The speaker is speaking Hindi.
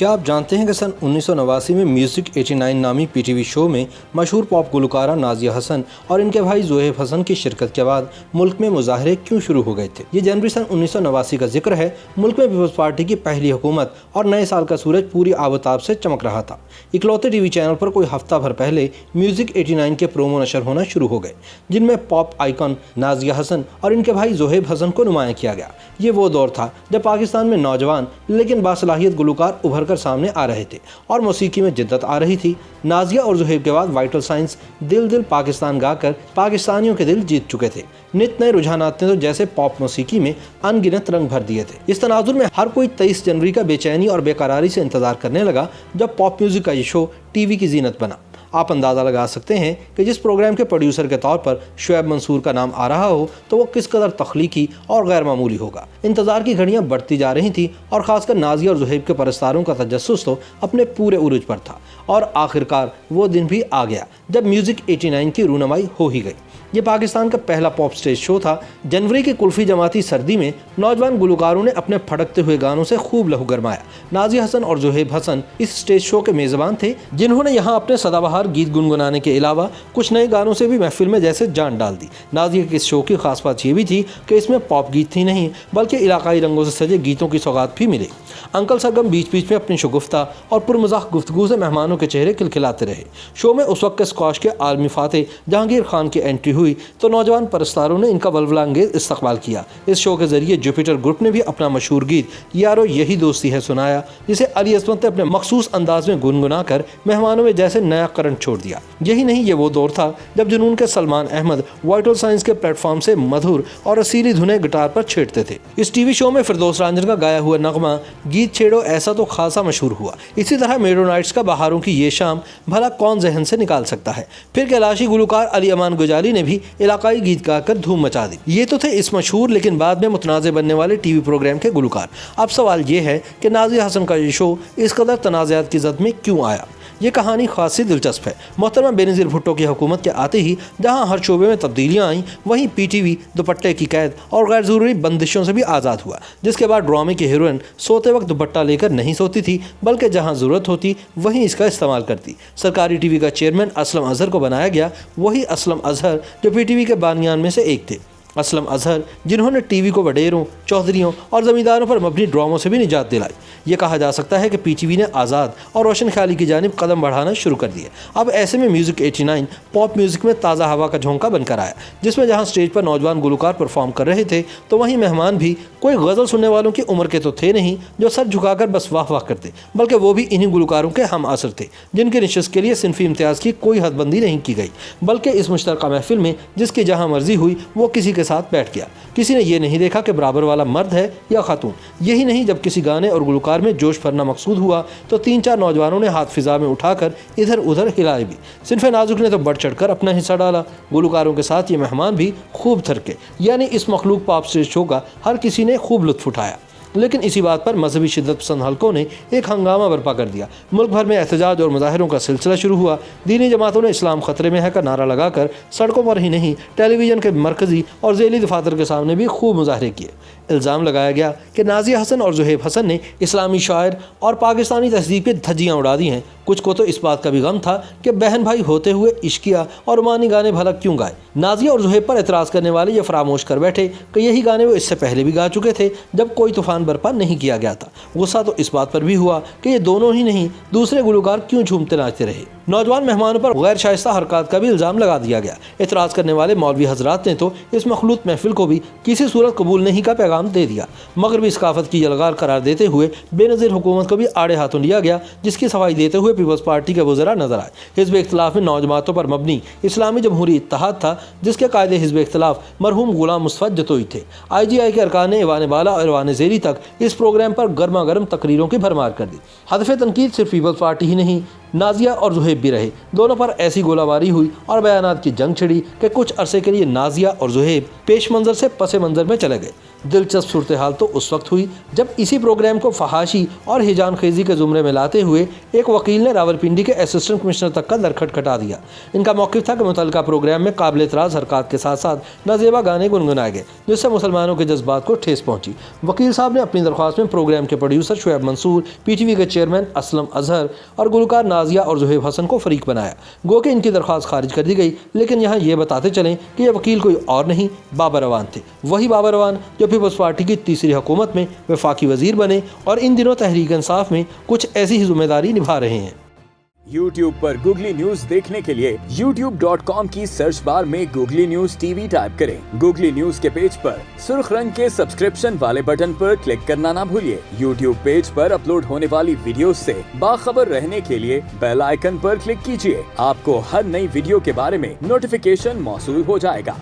क्या आप जानते हैं कि सन 1989 में म्यूजिक 89 नामी पीटीवी शो में मशहूर पॉप गुलकारा नाजिया हसन और इनके भाई जोहेब हसन की शिरकत के बाद मुल्क में मुजाहरे क्यों शुरू हो गए थे। ये जनवरी सन 1989 का जिक्र है। मुल्क में पीपल्स पार्टी की पहली हुकूमत और नए साल का सूरज पूरी आबताब से चमक रहा था। इकलौते टीवी चैनल पर कोई हफ्ता भर पहले म्यूजिक 89 के प्रोमो नशर होना शुरू हो गए, जिनमें पॉप आइकॉन नाजिया हसन और इनके भाई जोहेब हसन को नुमाया किया गया। ये वो दौर था जब पाकिस्तान में नौजवान लेकिन बासलाहियत गुलकार उभर कर सामने आ रहे थे और मौसीकी में जिद्दत आ रही थी। नाजिया और जोहेब के बाद वाइटल साइंस दिल दिल पाकिस्तान गाकर पाकिस्तानियों के दिल जीत चुके थे। नित नए रुझानात ने तो जैसे पॉप मौसीकी में अनगिनत रंग भर दिए थे। इस तनाजुर में हर कोई 23 जनवरी का बेचैनी और बेकरारी से इंतजार करने लगा जब पॉप म्यूजिक का ये शो टीवी की जीनत बना। आप अंदाज़ा लगा सकते हैं कि जिस प्रोग्राम के प्रोड्यूसर के तौर पर शुएब मंसूर का नाम आ रहा हो तो वो किस कदर तख्लीकी और गैर मामूली होगा। इंतज़ार की घड़ियां बढ़ती जा रही थी और ख़ासकर नाजिया और जोहेब के परस्तारों का तजस्सुस तो अपने पूरे उरूज पर था। और आखिरकार वो दिन भी आ गया जब म्यूज़िक 89 की रूनमाई हो ही गई। ये पाकिस्तान का पहला पॉप स्टेज शो था। जनवरी की कुल्फ़ी जमाती सर्दी में नौजवान गुलकारों ने अपने फटकते हुए गानों से खूब लहू गरमाया। नाजिया हसन और जोहेब हसन इस स्टेज शो के मेज़बान थे, जिन्होंने यहाँ अपने सदाबहार गीत गुनगुनाने के अलावा कुछ नए गानों से भी महफिल में जैसे जान डाल दी। नाजिया के इस शो की खास बात ये भी थी कि इसमें पॉप गीत ही नहीं बल्कि इलाकाई रंगों से सजे गीतों की सौगात भी मिली। अंकल सरगम बीच बीच में अपनी शगुफ्ता और पुरमज़ाक गुफ्तगू से मेहमानों के चेहरे खिलखिलाते रहे। शो में उस वक्त के स्क्वाश के आलमी फाते जहांगीर खान की एंट्री हुई तो नौजवान परस्तारों ने इनका वल्वला अंगेज इस्तकबाल किया। इस शो के जरिए जुपिटर ग्रुप ने भी अपना मशहूर गीत यारो यही दोस्ती है सुनाया, जिसे अली असमत ने अपने मखसूस अंदाज में गुनगुना कर मेहमानों में जैसे नया करंट छोड़ दिया। यही नहीं, ये वो दौर था जब जुनून के सलमान अहमद वाइटल साइंस के प्लेटफॉर्म से मधुर और असीली धुनें गिटार पर छेड़ते थे। इस टीवी शो में फिरदौस रांझन का गाया हुआ नगमा गीत छेड़ो ऐसा तो खासा मशहूर हुआ। इसी तरह मेडो नाइट्स का बहारों की ये शाम भला कौन जहन से निकाल सकता है। फिर कैलाशी गुलकार अली अमान गुजाली ने भी इलाकाई गीत गाकर धूम मचा दी। ये तो थे इस मशहूर लेकिन बाद में मुतनाज़े बनने वाले टीवी प्रोग्राम के गुलकार। अब सवाल ये है कि नाजिया हसन का ये शो इस कदर तनाज़ात की जद में क्यों आया। ये कहानी खासी दिलचस्प है। मोहतरमा बेनज़ीर भुट्टो की हुकूमत के आते ही जहां हर शोबे में तब्दीलियां आईं, वहीं पीटीवी दुपट्टे की कैद और गैर ज़रूरी बंदिशों से भी आज़ाद हुआ, जिसके बाद ड्रामे की हीरोइन सोते वक्त दुपट्टा लेकर नहीं सोती थी बल्कि जहां ज़रूरत होती वहीं इसका इस्तेमाल करती। सरकारी टीवी का चेयरमैन असलम अजहर को बनाया गया, वही असलम अजहर जो पीटीवी के बानियान में से एक थे। असलम अजहर जिन्होंने टीवी को वडेरों, चौधरियों और ज़मींदारों पर मबनी ड्रामों से भी निजात दिलाई। ये कहा जा सकता है कि पीटीवी ने आज़ाद और रोशन ख्याली की जानिब कदम बढ़ाना शुरू कर दिए। अब ऐसे में म्यूज़िक 89 पॉप म्यूज़िक में ताज़ा हवा का झोंका बनकर आया, जिसमें जहां स्टेज पर नौजवान गुलकार परफॉर्म कर रहे थे तो वहीं मेहमान भी कोई गज़ल सुनने वालों की उम्र के तो थे नहीं जो सर झुकाकर बस वाह वाह करते, बल्कि वो भी इन्हीं गुलकारों के हम असर थे जिनकी नशिस्त के लिए सिनफी इम्तियाज़ की कोई हदबंदी नहीं की गई, बल्कि इस मुश्तरका महफिल में जिसकी जहाँ मर्जी हुई वो किसी के साथ बैठ गया। किसी ने ये नहीं देखा कि बराबर वाला मर्द है या खातून। यही नहीं, जब किसी गाने और गुलकार में जोश भरना मकसूद हुआ तो 3-4 नौजवानों ने हाथ फिजा में उठाकर इधर उधर हिलाए भी। सिनफे नाजुक ने तो बढ़ चढ़कर अपना हिस्सा डाला। गुलकारों के साथ ये मेहमान भी खूब थरके, यानी इस मखलूक पॉप स्टेज शो का हर किसी ने खूब लुत्फ उठाया। लेकिन इसी बात पर मजहबी शिद्दत पसंद हलकों ने एक हंगामा बर्पा कर दिया। मुल्क भर में एहतजाज और मुजाहरों का सिलसिला शुरू हुआ। दीनी जमातों ने इस्लाम खतरे में है का नारा लगाकर सड़कों पर ही नहीं टेलीविज़न के मरकज़ी और ज़ेली दफातर के सामने भी खूब मुजाहरे किए। इल्ज़ाम लगाया गया कि नाजिया हसन और जोहेब हसन ने इस्लामी शायर और पाकिस्तानी तहज़ीब की धज्जियाँ उड़ा दी हैं। कुछ को तो इस बात का भी गम था कि बहन भाई होते हुए इश्किया और रोमानी गाने भला क्यों गाए। नाजिया और जोहेब पर एतराज़ करने वाले ये फरामोश कर बैठे कि यही गाने वो इससे पहले भी गा चुके थे जब कोई तूफ़ान बर्पा नहीं किया गया था। गुस्सा तो इस बात पर भी हुआ कि ये दोनों ही नहीं दूसरे गुलकार क्यों झूमते नाचते रहे। नौजवान मेहमानों पर गैर शाइस्ता हरकत का भी इल्ज़ाम लगा दिया गया। एतराज़ करने वाले मौलवी हजरात ने तो इस मखलूत महफिल को भी किसी सूरत कबूल नहीं का पैगाम दे दिया। मगरबी सकाफत की यलगार करार देते हुए बेनज़ीर हुकूमत को भी आड़े हाथों लिया गया, जिसकी सफाई देते हुए पीपल्स पार्टी के वज़रा नजर आए। हिज़्ब इख्तिलाफ में नौजमातों पर मबनी इस्लामी जमहूरी इत्तेहाद था, जिसके कायदे हिज़्ब इख्तिलाफ मरहूम गुलाम मुस्तफ़ा जतोई थे। IGI के अरकान ईवान बाला और ईवान ज़ेली तक इस प्रोग्राम पर गर्मा गर्म तकरीरों की भरमार कर दी। हदफ तनकीद सिर्फ पीपल्स पार्टी ही नहीं, नाजिया और जोहेब भी रहे। दोनों पर ऐसी गोलाबारी हुई और बयानात की जंग छिड़ी कि कुछ अरसे के लिए नाजिया और जोहेब पेश मंजर से पसे मंजर में चले गए। दिलचस्प सूरत हाल तो उस वक्त हुई जब इसी प्रोग्राम को फहाशी और हिजान खेजी के जुमरे में लाते हुए एक वकील ने रावलपिंडी के असिस्टेंट कमिश्नर तक का दर खटखटा दिया। इनका मौक़िफ़ था कि मुतल्लिका प्रोग्राम में काबिल एतराज़ हरकत के साथ साथ नाजेबा गाने गुनगुनाए गए, जिससे मुसलमानों के जज्बात को ठेस पहुंची। वकील साहब ने अपनी दरख्वास्त में प्रोग्राम के प्रोड्यूसर शुएब मंसूर, PTV के चेयरमैन असलम अजहर और गुलकार नाजिया और ज़ुहैब हसन को फरीक बनाया। गो कि इनकी दरख्वास्त खारिज कर दी गई, लेकिन यहाँ ये बताते चलें कि यह वकील कोई और नहीं बाबर अवान थे। वही बाबर अवान जो पीपल्स पार्टी की तीसरी हुकूमत में वफाकी वजीर बने और इन दिनों तहरीक इंसाफ में कुछ ऐसी ही जिम्मेदारी निभा रहे हैं। YouTube पर गूगली न्यूज देखने के लिए youtube.com की सर्च बार में गूगली न्यूज TV टाइप करें। गूगली न्यूज के पेज पर सुर्ख रंग के सब्सक्रिप्शन वाले बटन पर क्लिक करना ना भूलिए। YouTube पेज पर अपलोड होने वाली वीडियोस से बाखबर रहने के लिए बेल आइकन पर क्लिक कीजिए। आपको हर नई वीडियो के बारे में नोटिफिकेशन मौसूल हो जाएगा।